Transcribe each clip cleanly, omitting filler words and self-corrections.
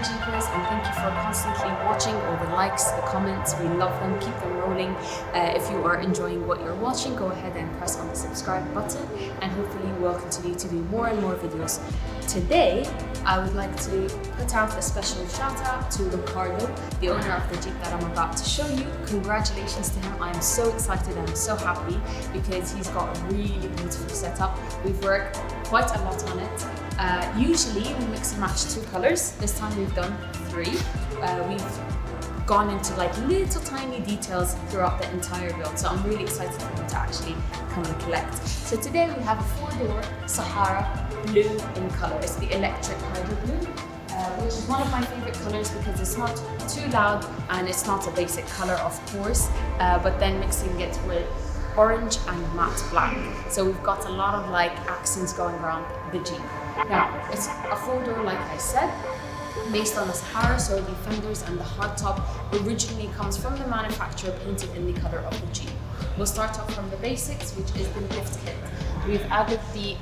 Jeepers, and thank you for constantly watching. All the likes, the comments, we love them. Keep them rolling. If you are enjoying what you're watching, go ahead and press on the subscribe button, and hopefully we'll continue to do more and more videos. Today, I would like to put out a special shout out to Ricardo, the owner of the Jeep that I'm about to show you. Congratulations to him. I'm so excited and I'm so happy because he's got a really beautiful setup. We've worked quite a lot on it. Usually we mix and match 2 colors. This time we've done 3. We've gone into like little tiny details throughout the entire build, so I'm really excited for him to actually come and collect. So today we have a 4-door Sahara blue in color. It's the electric hydro blue, which is one of my favorite colors because it's not too loud and it's not a basic color, of course, but then mixing it with orange and matte black. So we've got a lot of like accents going around the Jeep. Now, it's a 4-door, like I said, based on the Sahara, so the fenders and the hardtop originally comes from the manufacturer, painted in the color of the Jeep. We'll start off from the basics, which is the lift kit. We've added the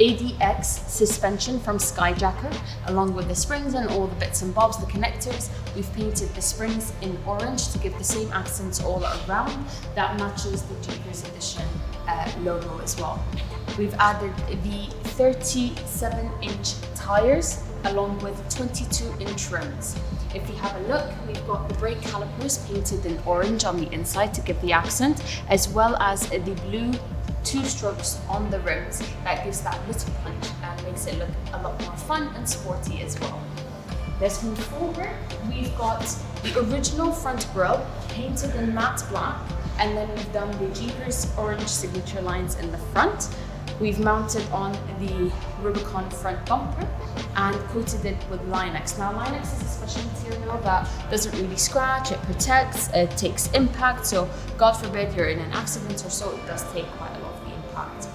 ADX suspension from Skyjacker, along with the springs and all the bits and bobs, the connectors. We've painted the springs in orange to give the same accents all around. That matches the Jeepers Edition logo as well. We've added the 37-inch tires along with 22-inch rims. If you have a look, we've got the brake calipers painted in orange on the inside to give the accent, as well as the blue 2 strokes on the rims. That gives that little punch and makes it look a lot more fun and sporty as well. Let's move forward. We've got the original front grille painted in matte black, and then we've done the Jeepers orange signature lines in the front. We've mounted on the Rubicon front bumper and coated it with Line-X. Now, Line-X is a special material that doesn't really scratch, it protects, it takes impact, so God forbid you're in an accident or so, it does take quite a lot of the impact.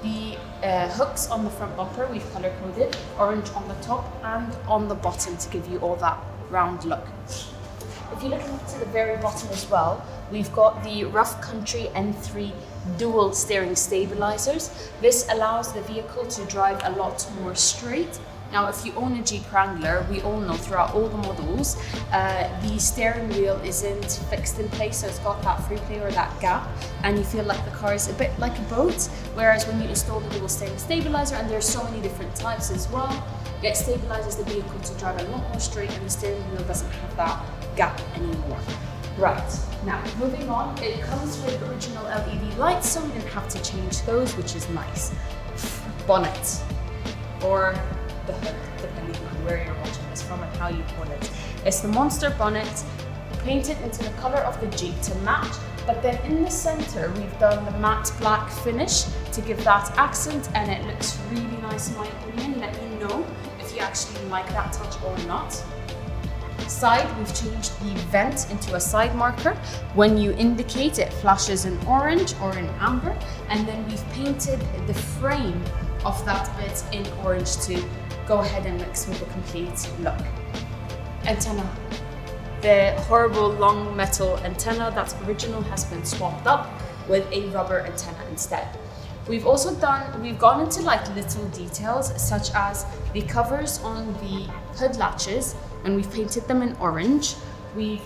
The hooks on the front bumper, we've color coded orange on the top and on the bottom to give you all that round look. If you look to the very bottom as well, we've got the Rough Country N3 dual steering stabilizers. This allows the vehicle to drive a lot more straight. Now, if you own a Jeep Wrangler, we all know throughout all the models, the steering wheel isn't fixed in place, so it's got that free play or that gap, and you feel like the car is a bit like a boat, whereas when you install the dual steering stabilizer, and there's so many different types as well, it stabilizes the vehicle to drive a lot more straight, and the steering wheel doesn't have that gap anymore. Right, now moving on, it comes with original LED lights, so we didn't have to change those, which is nice. Bonnet, or the hood, depending on where you're watching this from and how you call it. It's the monster bonnet, painted into the color of the Jeep to match, but then in the center we've done the matte black finish to give that accent, and it looks really nice in my opinion. Let me know if you actually like that touch or not. Side, we've changed the vent into a side marker. When you indicate, it flashes in orange or in amber, and then we've painted the frame of that bit in orange to go ahead and mix with the complete look. Antenna. The horrible long metal antenna that's original has been swapped up with a rubber antenna instead. We've gone into like little details such as the covers on the hood latches, and we've painted them in orange. We've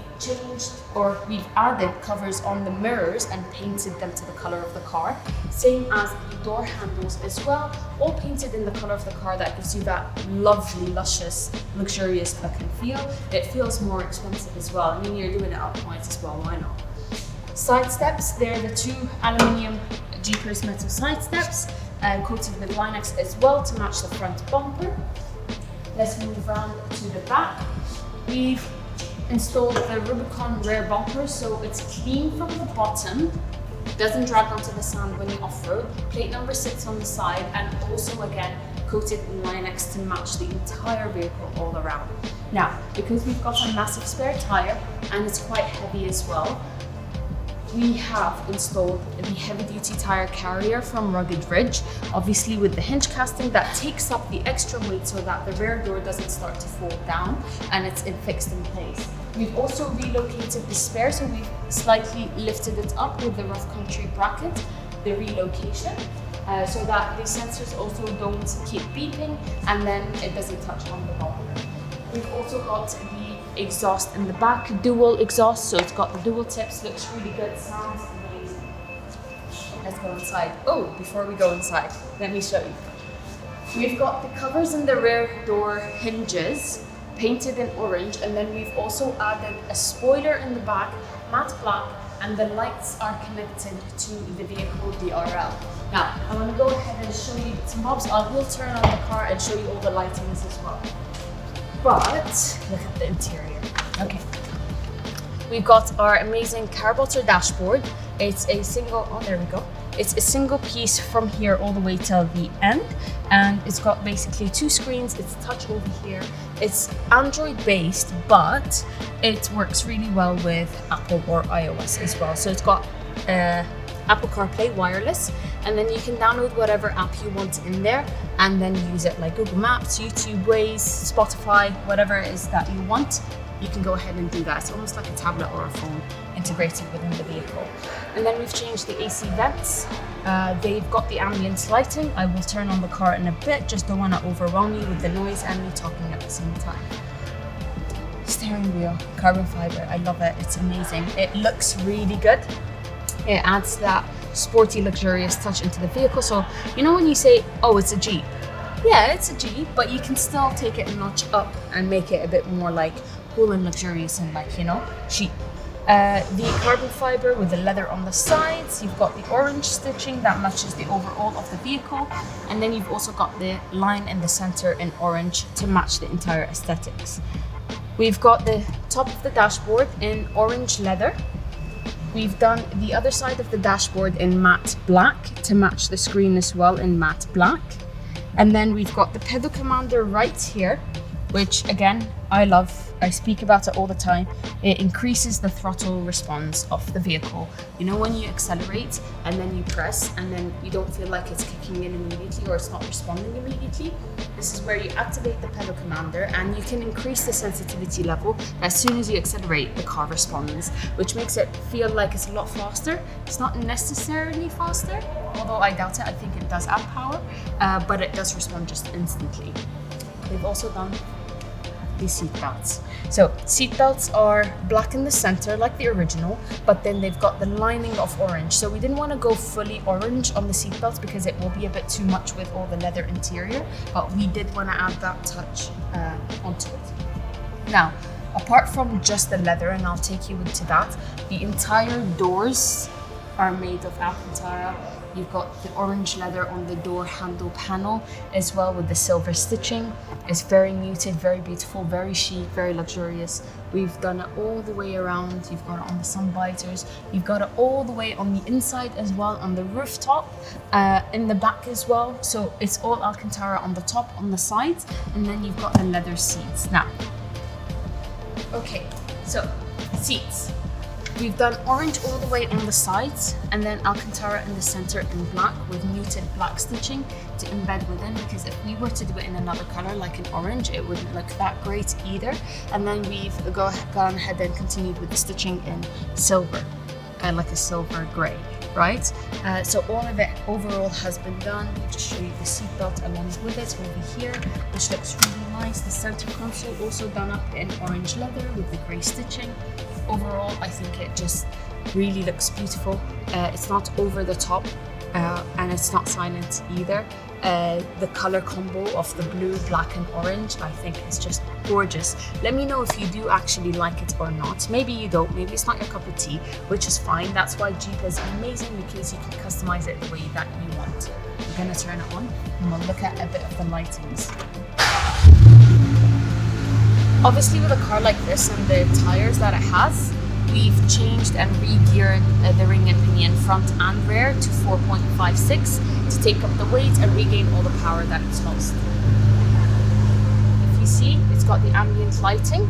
added covers on the mirrors and painted them to the color of the car. Same as the door handles as well, all painted in the color of the car. That gives you that lovely, luscious, luxurious look and feel. It feels more expensive as well. I mean, you're doing it up points as well, why not? Side steps, they're the 2 aluminium Jeepers metal side steps, coated with Line-X as well to match the front bumper. Let's move around to the back. We've installed the Rubicon rear bumper, so it's clean from the bottom, doesn't drag onto the sand when you off-road. Plate number 6 on the side, and also again coated in Line-X to match the entire vehicle all around. Now, because we've got a massive spare tire and it's quite heavy as well, we have installed the heavy-duty tire carrier from Rugged Ridge, obviously with the hinge casting that takes up the extra weight so that the rear door doesn't start to fall down and it's fixed in place. We've also relocated the spare, so we've slightly lifted it up with the Rough Country bracket, the relocation, so that the sensors also don't keep beeping and then it doesn't touch on the bumper. We've also got the exhaust in the back, dual exhaust, so it's got the dual tips, looks really good, sounds amazing. Let's go inside. Oh, before we go inside, let me show you. We've got the covers in the rear door hinges painted in orange, and then we've also added a spoiler in the back, matte black, and the lights are connected to the vehicle DRL. Now, I want to go ahead and show you some bobs. I will turn on the car and show you all the lightings as well. But look at the interior. Okay. We've got our amazing carburetor dashboard. It's a single, oh, there we go. It's a single piece from here all the way till the end. And it's got basically 2 screens. It's touch over here. It's Android based, but it works really well with Apple or iOS as well. So it's got Apple CarPlay wireless, and then you can download whatever app you want in there and then use it like Google Maps, YouTube, Waze, Spotify, whatever it is that you want. You can go ahead and do that. It's almost like a tablet or a phone integrated within the vehicle. And then we've changed the AC vents. They've got the ambient lighting. I will turn on the car in a bit, just don't want to overwhelm you with the noise and me talking at the same time. Steering wheel, carbon fiber, I love it, it's amazing. It looks really good. It adds that sporty, luxurious touch into the vehicle. So, you know when you say, oh, it's a Jeep? Yeah, it's a Jeep, but you can still take it a notch up and make it a bit more like cool and luxurious and like, you know, chic. The carbon fiber with the leather on the sides. You've got the orange stitching that matches the overall of the vehicle. And then you've also got the line in the center in orange to match the entire aesthetics. We've got the top of the dashboard in orange leather. We've done the other side of the dashboard in matte black to match the screen as well in matte black. And then we've got the pedal commander right here, which again, I love. I speak about it all the time. It increases the throttle response of the vehicle. You know when you accelerate and then you press and then you don't feel like it's kicking in immediately or it's not responding immediately? This is where you activate the pedal commander and you can increase the sensitivity level. As soon as you accelerate, the car responds, which makes it feel like it's a lot faster. It's not necessarily faster, although I doubt it. I think it does add power, but it does respond just instantly. They've also done these seat belts. So seat belts are black in the center like the original, but then they've got the lining of orange. So we didn't want to go fully orange on the seat belts because it will be a bit too much with all the leather interior, but we did want to add that touch onto it. Now, apart from just the leather, and I'll take you into that, the entire doors are made of Alcantara. You've got the orange leather on the door handle panel as well with the silver stitching. It's very muted, very beautiful, very chic, very luxurious. We've done it all the way around. You've got it on the sun visors. You've got it all the way on the inside as well, on the rooftop, in the back as well. So it's all Alcantara on the top, on the sides, and then you've got the leather seats. Now, okay, so seats. We've done orange all the way on the sides and then Alcantara in the center in black with muted black stitching to embed within, because if we were to do it in another color like an orange, it wouldn't look that great either. And then we've gone ahead and continued with the stitching in silver, like a silver gray, right? So all of it overall has been done. I'll just show you the seatbelt along with it over here, which looks really nice. The center console also done up in orange leather with the gray stitching. Overall, I think it just really looks beautiful. It's not over the top and it's not silent either. The color combo of the blue, black and orange, I think is just gorgeous. Let me know if you do actually like it or not. Maybe you don't, maybe it's not your cup of tea, which is fine. That's why Jeep is amazing, because you can customize it the way that you want. We're gonna turn it on and we'll look at a bit of the lightings. Obviously with a car like this and the tires that it has, we've changed and re-geared the ring and pinion front and rear to 4.56 to take up the weight and regain all the power that it's lost. If you see, it's got the ambient lighting.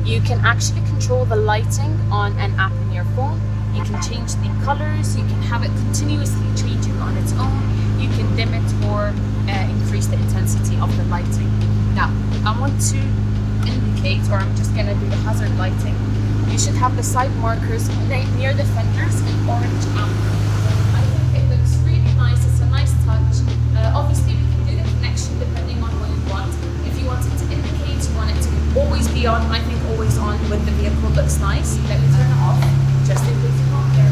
You can actually control the lighting on an app in your phone. You can change the colors, you can have it continuously changing on its own. You can dim it or increase the intensity of the lighting. Now, I want to indicate, or I'm just going to do the hazard lighting. You should have the side markers near the fenders in orange amber. I think it looks really nice. It's a nice touch. Obviously, we can do the connection depending on what you want. If you want it to indicate, you want it to be all be on. I think always on with the vehicle looks nice. Let me turn it off, just in case you're not there.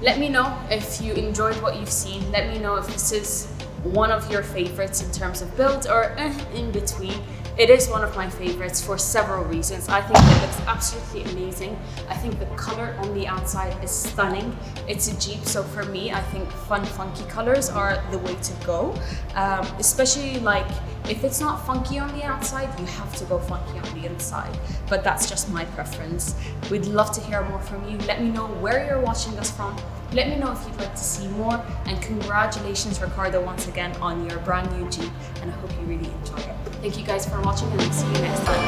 Let me know if you enjoyed what you've seen. Let me know if this is one of your favorites in terms of build or in between. It is one of my favorites for several reasons. I think it looks absolutely amazing. I think the color on the outside is stunning. It's a Jeep, so for me, I think fun, funky colors are the way to go. Especially like, if it's not funky on the outside, you have to go funky on the inside. But that's just my preference. We'd love to hear more from you. Let me know where you're watching us from. Let me know if you'd like to see more. And congratulations, Ricardo, once again on your brand new Jeep. And I hope you really enjoy it. Thank you guys for watching, and I'll see you next time.